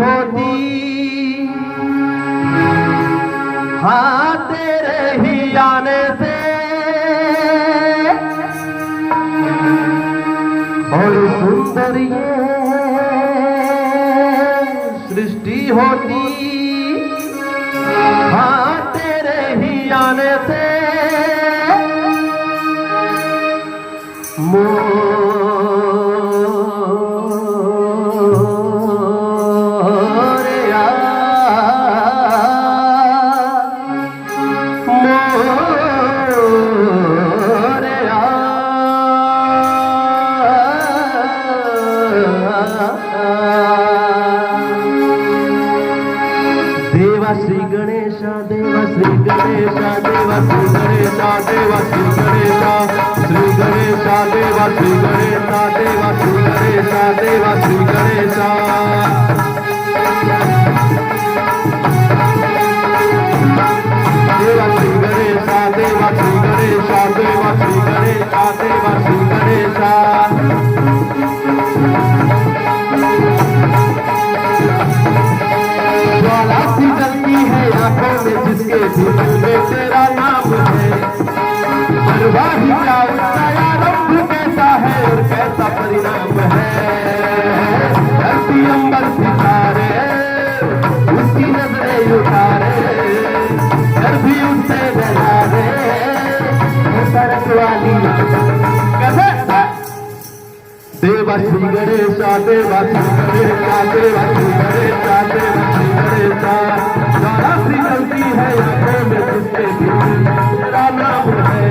होती हाँ तेरे ही आने से और सुंदर ये सृष्टि होती हाँ तेरे ही आने से देवा श्री गणेशा देवा श्री गणेशा देवा श्री गणेशा देवा श्री गणेशा श्री गणेशा देवा श्री गणेशा देवा श्री गणेशा देवा श्री गणेशा देवा श्री गणेशा देवा श्री गणेशा देवा श्री गणेशा देवा श्री गणेशा ज्वाला सी जलती है आंखों में जिसके दिल में तेरा नाम है परवाही क्या उसका आरंभ कैसा है और कैसा परिणाम है धरती अंबर सितारे उसकी नजरें उतारे घर भी उससे नजारे सड़क वाली कैसे देवा श्री गणेशा देवा श्री गणेशा देवा श्री गणेशा देवा श्री गणेशा ज्वाला सी जलती है आंखों में जिसके दिल में तेरा नाम है।